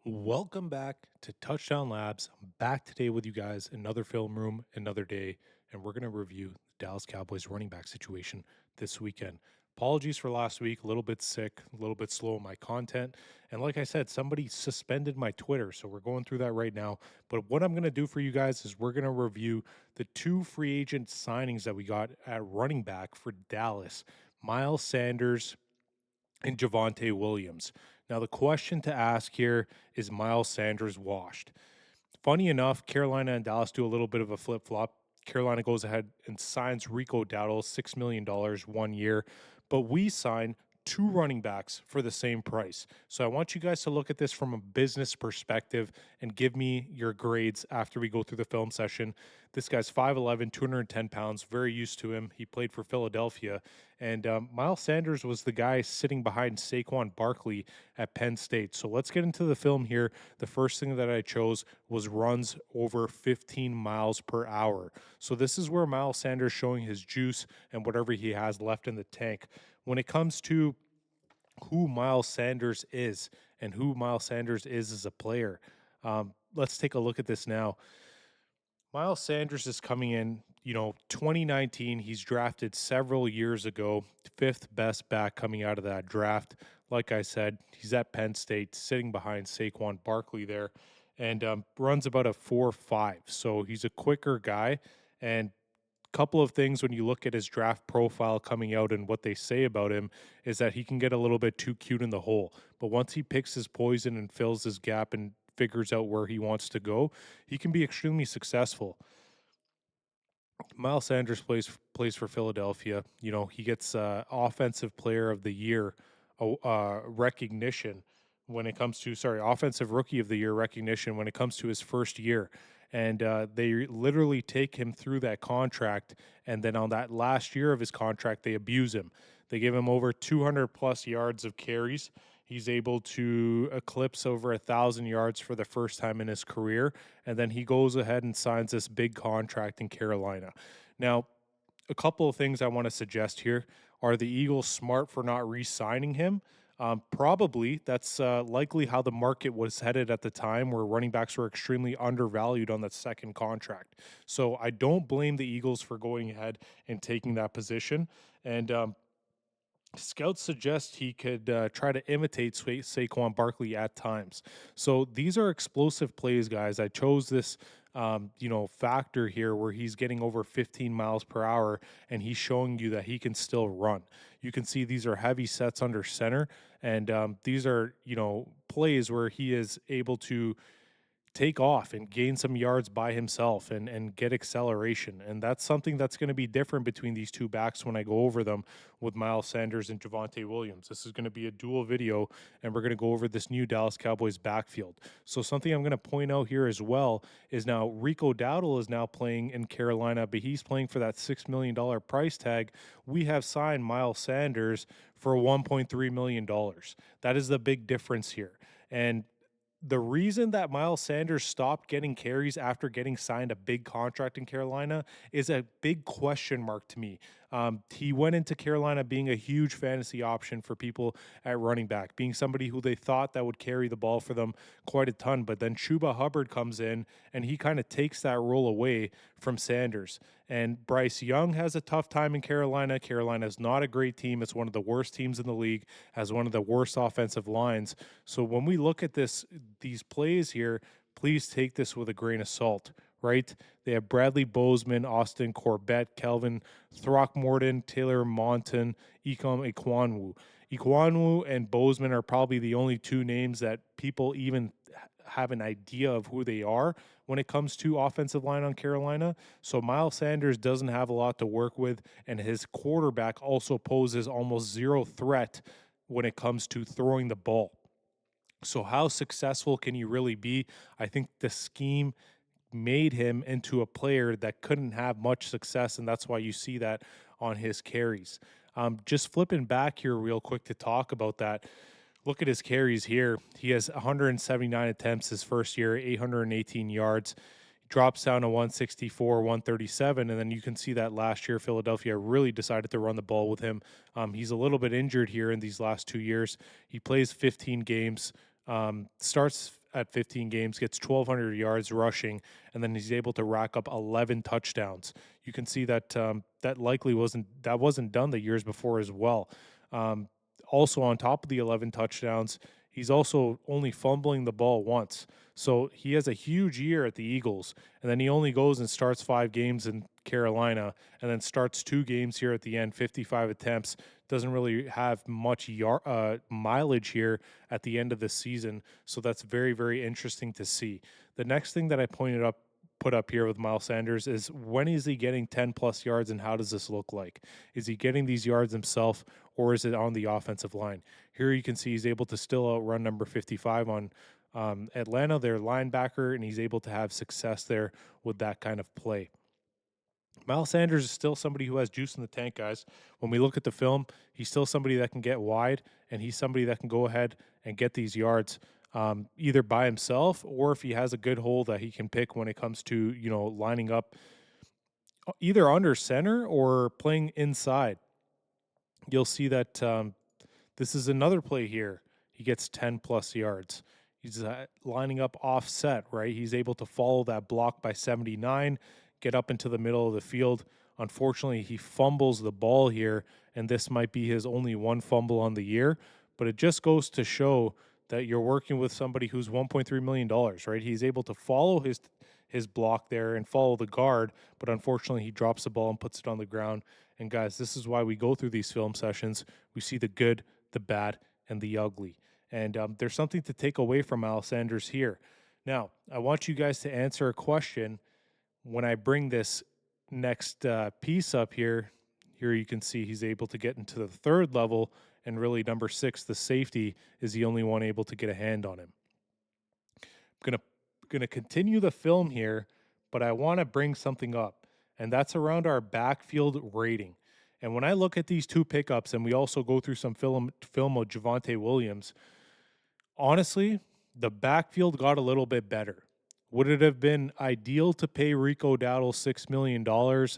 Welcome back to Touchdown Labs. I'm back today with you guys, another film room, another day, and we're going to review the Dallas Cowboys running back situation this weekend. Apologies for last week, a little bit sick, a little bit slow on my content. And like I said, somebody suspended my Twitter, so we're going through that right now. But what I'm going to do for you guys is we're going to review the two free agent signings that we got at running back for Dallas, Miles Sanders and Javonte Williams. Now, the question to ask here is Miles Sanders washed? Funny enough, Carolina and Dallas do a little bit of a flip flop. Carolina goes ahead and signs Rico Dowdle, $6 million 1 year, but we sign two running backs for the same price. So I want you guys to look at this from a business perspective and give me your grades after we go through the film session. This guy's 5'11, 210 pounds, very used to him. He played for Philadelphia. And Miles Sanders was the guy sitting behind Saquon Barkley at Penn State. So let's get into the film here. The first thing that I chose was runs over 15 miles per hour. So this is where Miles Sanders showing his juice and whatever he has left in the tank. When it comes to who Miles Sanders is and who Miles Sanders is as a player, let's take a look at this now. Miles Sanders is coming in, 2019. He's drafted several years ago, fifth best back coming out of that draft. Like I said, he's at Penn State, sitting behind Saquon Barkley there, and runs about a 4.5. So he's a quicker guy. And couple of things when you look at his draft profile coming out and what they say about him is that he can get a little bit too cute in the hole. But once he picks his poison and fills his gap and figures out where he wants to go, he can be extremely successful. Miles Sanders plays for Philadelphia. He gets offensive player of the year recognition when it comes to offensive rookie of the year recognition when it comes to his first year. And they literally take him through that contract, and then on that last year of his contract, they abuse him. They give him over 200 plus yards of carries. He's able to eclipse over 1,000 yards for the first time in his career. And then he goes ahead and signs this big contract in Carolina. Now, a couple of things I want to suggest here. Are the Eagles smart for not re signing him? Probably. That's likely how the market was headed at the time, where running backs were extremely undervalued on that second contract. So I don't blame the Eagles for going ahead and taking that position. And scouts suggest he could try to imitate Saquon Barkley at times. So these are explosive plays, guys. I chose this, factor here where he's getting over 15 miles per hour and he's showing you that he can still run. You can see these are heavy sets under center, and these are, plays where he is able to take off and gain some yards by himself and get acceleration. And that's something that's going to be different between these two backs when I go over them with Miles Sanders and Javonte Williams. This is going to be a dual video, and we're going to go over this new Dallas Cowboys backfield. So something I'm going to point out here as well is now Rico Dowdle is now playing in Carolina, but he's playing for that $6 million price tag. We have signed Miles Sanders for $1.3 million. That is the big difference here. And the reason that Miles Sanders stopped getting carries after getting signed a big contract in Carolina is a big question mark to me. He went into Carolina being a huge fantasy option for people at running back, being somebody who they thought that would carry the ball for them quite a ton. But then Chuba Hubbard comes in and he kind of takes that role away from Sanders. And Bryce Young has a tough time in Carolina. Carolina is not a great team. It's one of the worst teams in the league, has one of the worst offensive lines. So when we look at these plays here, please take this with a grain of salt, right? They have Bradley Bozeman, Austin Corbett, Kelvin Throckmorton, Taylor Monton, Ikom Ikwanwu. Ikwanwu and Bozeman are probably the only two names that people even have an idea of who they are when it comes to offensive line on Carolina. So Miles Sanders doesn't have a lot to work with, and his quarterback also poses almost zero threat when it comes to throwing the ball. So how successful can he really be? I think the scheme made him into a player that couldn't have much success, and that's why you see that on his carries. Just flipping back here real quick to talk about that. Look at his carries here. He has 179 attempts his first year, 818 yards. He drops down to 164, 137, and then you can see that last year Philadelphia really decided to run the ball with him. He's a little bit injured here in these last 2 years. He plays 15 games, starts at 15 games, gets 1,200 yards rushing, and then he's able to rack up 11 touchdowns. You can see that that likely wasn't done the years before as well. Um, Also, on top of the 11 touchdowns, he's also only fumbling the ball once. So he has a huge year at the Eagles, and then he only goes and starts 5 games in Carolina, and then starts 2 games here at the end, 55 attempts. Doesn't really have much mileage here at the end of the season. So that's very, very interesting to see. The next thing that I put up here with Miles Sanders is, when is he getting 10 plus yards, and how does this look like? Is he getting these yards himself, or is it on the offensive line? Here you can see he's able to still outrun number 55 on Atlanta, their linebacker, and he's able to have success there with that kind of play. Miles Sanders is still somebody who has juice in the tank, guys. When we look at the film, he's still somebody that can get wide, and he's somebody that can go ahead and get these yards, either by himself, or if he has a good hole that he can pick when it comes to, lining up either under center or playing inside. You'll see that this is another play here. He gets 10 plus yards. He's lining up offset, right? He's able to follow that block by 79, get up into the middle of the field. Unfortunately, he fumbles the ball here, and this might be his only one fumble on the year. But it just goes to show that you're working with somebody who's $1.3 million, right? He's able to follow his block there and follow the guard, but unfortunately he drops the ball and puts it on the ground. And guys, this is why we go through these film sessions. We see the good, the bad, and the ugly. And there's something to take away from Miles Sanders here. Now, I want you guys to answer a question when I bring this next piece up here. Here you can see he's able to get into the third level, and really number 6, the safety, is the only one able to get a hand on him. I'm gonna continue the film here, but I want to bring something up, and that's around our backfield rating. And when I look at these two pickups, and we also go through some film of Javonte Williams, honestly, the backfield got a little bit better. Would it have been ideal to pay Rico Dowdle $6 million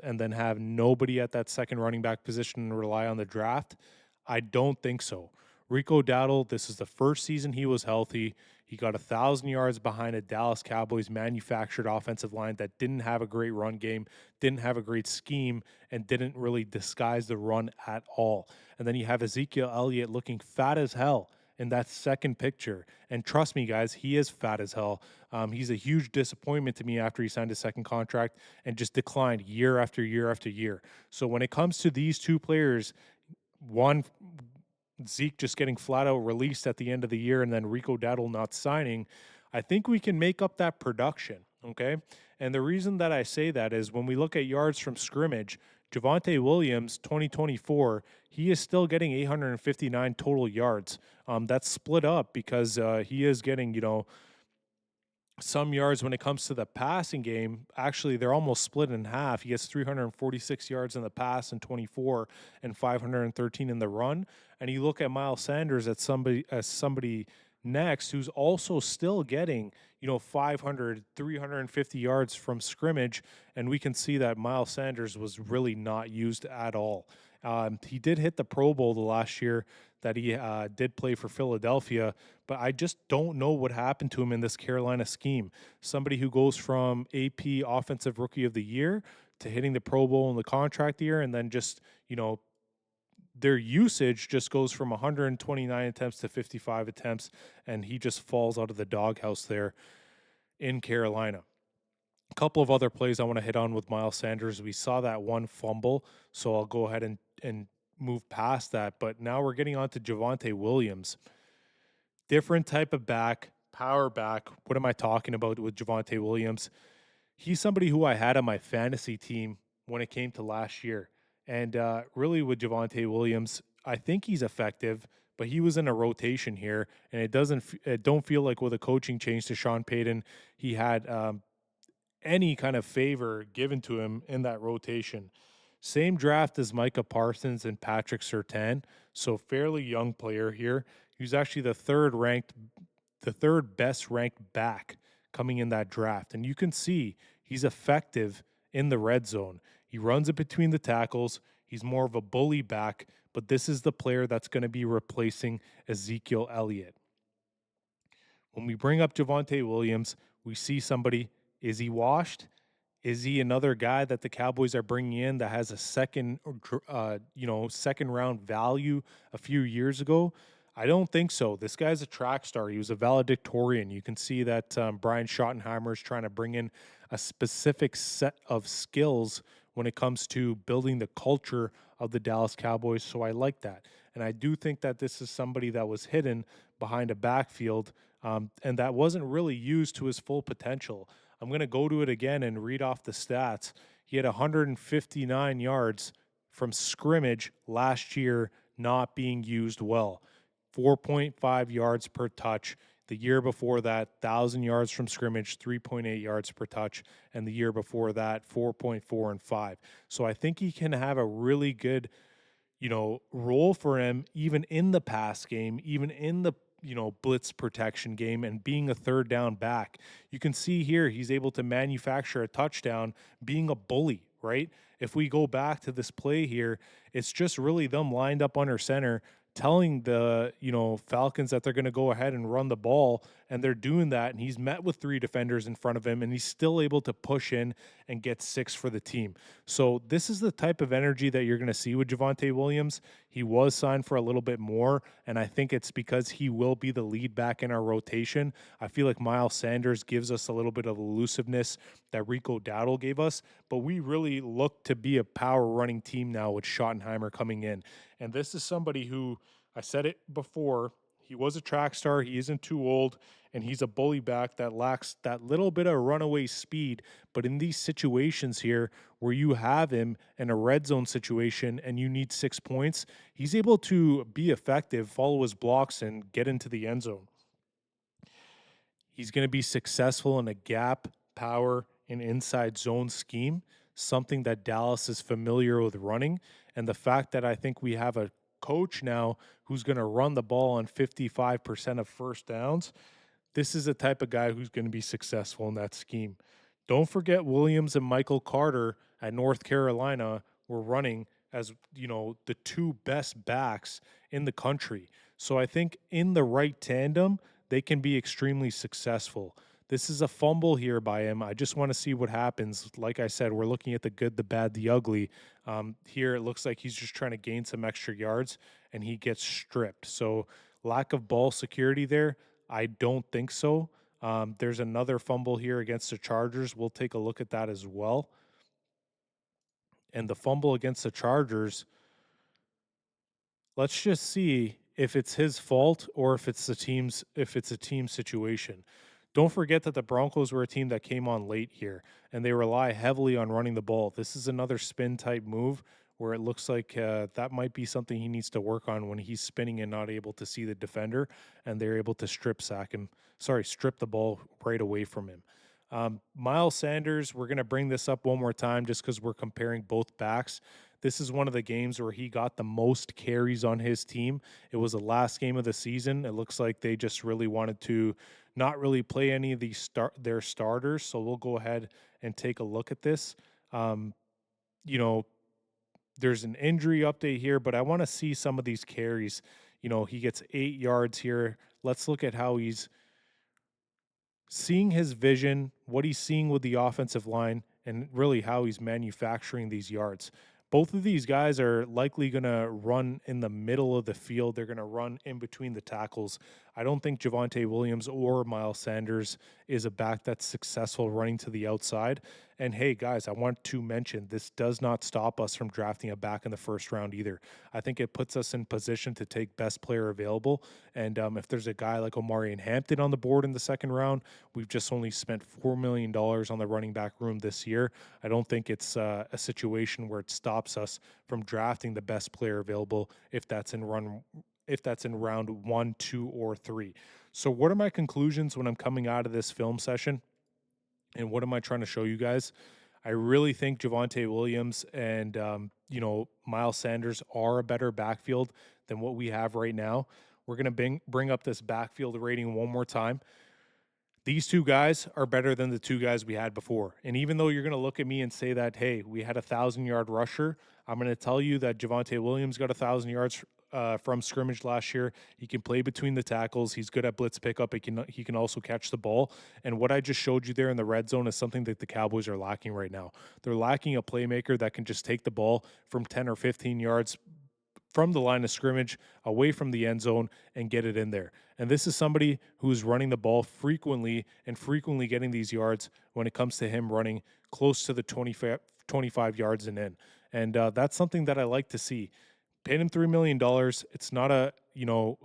and then have nobody at that second running back position and rely on the draft? I don't think so. Rico Dowdle, this is the first season he was healthy. He got 1,000 yards behind a Dallas Cowboys manufactured offensive line that didn't have a great run game, didn't have a great scheme, and didn't really disguise the run at all. And then you have Ezekiel Elliott looking fat as hell in that second picture. And trust me, guys, he is fat as hell. He's a huge disappointment to me after he signed his second contract and just declined year after year after year. So when it comes to these two players, one, Zeke just getting flat out released at the end of the year, and then Rico Dowdle not signing, I think we can make up that production, okay? And the reason that I say that is when we look at yards from scrimmage, Javonte Williams, 2024, he is still getting 859 total yards. That's split up because he is getting, some yards when it comes to the passing game. Actually, they're almost split in half. He gets 346 yards in the pass in 24 and 513 in the run. And you look at Miles Sanders as somebody next who's also still getting, 500, 350 yards from scrimmage. And we can see that Miles Sanders was really not used at all. He did hit the Pro Bowl the last year that he did play for Philadelphia, but I just don't know what happened to him in this Carolina scheme. Somebody who goes from AP Offensive Rookie of the Year to hitting the Pro Bowl in the contract year, and then just, their usage just goes from 129 attempts to 55 attempts, and he just falls out of the doghouse there in Carolina. A couple of other plays I want to hit on with Miles Sanders. We saw that one fumble, so I'll go ahead and move past that. But now we're getting on to Javonte Williams. Different type of back, power back. What am I talking about with Javonte Williams? He's somebody who I had on my fantasy team when it came to last year. And really with Javonte Williams, I think he's effective, but he was in a rotation here. And it don't feel like with a coaching change to Sean Payton, he had any kind of favor given to him in that rotation. Same draft as Micah Parsons and Patrick Surtain, so fairly young player here. He's actually the third best ranked back coming in that draft. And you can see he's effective in the red zone. He runs it between the tackles. He's more of a bully back, but this is the player that's going to be replacing Ezekiel Elliott. When we bring up Javonte Williams, we see somebody, is he washed? Is he another guy that the Cowboys are bringing in that has a second round value a few years ago? I don't think so. This guy's a track star. He was a valedictorian. You can see that Brian Schottenheimer is trying to bring in a specific set of skills when it comes to building the culture of the Dallas Cowboys. So I like that. And I do think that this is somebody that was hidden behind a backfield and that wasn't really used to his full potential. I'm going to go to it again and read off the stats. He had 159 yards from scrimmage last year, not being used well. 4.5 yards per touch. The year before that, 1,000 yards from scrimmage, 3.8 yards per touch. And the year before that, 4.4 and 5. So I think he can have a really good, role for him, even in the pass game, even in the blitz protection game and being a third down back. You can see here he's able to manufacture a touchdown being a bully, right? If we go back to this play here, it's just really them lined up under center telling the Falcons that they're going to go ahead and run the ball, and they're doing that, and he's met with 3 defenders in front of him, and he's still able to push in and get 6 for the team. So this is the type of energy that you're going to see with Javonte Williams. He was signed for a little bit more, and I think it's because he will be the lead back in our rotation. I feel like Miles Sanders gives us a little bit of elusiveness that Rico Dowdle gave us, but we really look to be a power running team now with Schottenheimer coming in. And this is somebody who, I said it before, he was a track star, he isn't too old, and he's a bully back that lacks that little bit of runaway speed. But in these situations here where you have him in a red zone situation and you need 6 points, he's able to be effective, follow his blocks, and get into the end zone. He's going to be successful in a gap, power, and inside zone scheme, something that Dallas is familiar with running. And the fact that I think we have a coach now who's going to run the ball on 55% of first downs, this is the type of guy who's going to be successful in that scheme. Don't forget Williams and Michael Carter at North Carolina were running as, the 2 best backs in the country. So I think in the right tandem, they can be extremely successful. This is a fumble here by him. I just want to see what happens. Like I said, we're looking at the good, the bad, the ugly. Here, it looks like he's just trying to gain some extra yards, and he gets stripped. So lack of ball security there, I don't think so. There's another fumble here against the Chargers. We'll take a look at that as well. And the fumble against the Chargers, let's just see if it's his fault or if it's a team situation. Don't forget that the Broncos were a team that came on late here, and they rely heavily on running the ball. This is another spin type move where it looks like that might be something he needs to work on when he's spinning and not able to see the defender, and they're able to strip the ball right away from him. Miles Sanders, we're going to bring this up one more time just because we're comparing both backs. This is one of the games where he got the most carries on his team. It was the last game of the season. It looks like they just really wanted to not really play any of their starters. So we'll go ahead and take a look at this. There's an injury update here, but I want to see some of these carries. He gets 8 yards here. Let's look at how he's seeing his vision, what he's seeing with the offensive line, and really how he's manufacturing these yards. Both of these guys are likely going to run in the middle of the field. They're going to run in between the tackles. I don't think Javonte Williams or Miles Sanders is a back that's successful running to the outside. And hey, guys, I want to mention this does not stop us from drafting a back in the first round either. I think it puts us in position to take best player available. And if there's a guy like Omarion Hampton on the board in the second round, we've just only spent $4 million on the running back room this year. I don't think it's a situation where it stops us from drafting the best player available if that's in round 1, 2, or 3. So what are my conclusions when I'm coming out of this film session? And what am I trying to show you guys? I really think Javonte Williams and, Miles Sanders are a better backfield than what we have right now. We're going to bring up this backfield rating one more time. These 2 guys are better than the 2 guys we had before. And even though you're going to look at me and say that, hey, we had a 1,000-yard rusher, I'm going to tell you that Javonte Williams got 1,000 yards from scrimmage last year. He can play between the tackles. He's good at blitz pickup. He can also catch the ball. And what I just showed you there in the red zone is something that the Cowboys are lacking right now. They're lacking a playmaker that can just take the ball from 10 or 15 yards from the line of scrimmage away from the end zone and get it in there. And this is somebody who's running the ball frequently and frequently getting these yards when it comes to him running close to the 25 yards and in. And that's something that I like to see. Paying him $3 million. It's not a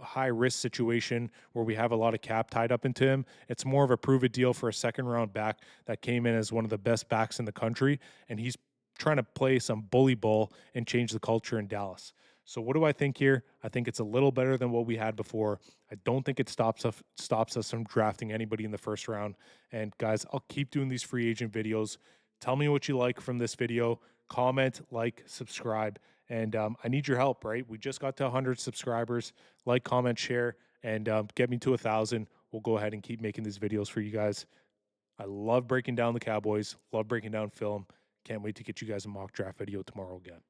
high risk situation where we have a lot of cap tied up into him. It's more of a prove it deal for a second round back that came in as one of the best backs in the country, and he's trying to play some bully ball and change the culture in Dallas. So what do I think here? I think it's a little better than what we had before. I don't think it stops us from drafting anybody in the first round. And guys, I'll keep doing these free agent videos. Tell me what you like from this video. Comment, like, subscribe. And I need your help, right? We just got to 100 subscribers. Like, comment, share, and get me to 1,000. We'll go ahead and keep making these videos for you guys. I love breaking down the Cowboys. Love breaking down film. Can't wait to get you guys a mock draft video tomorrow again.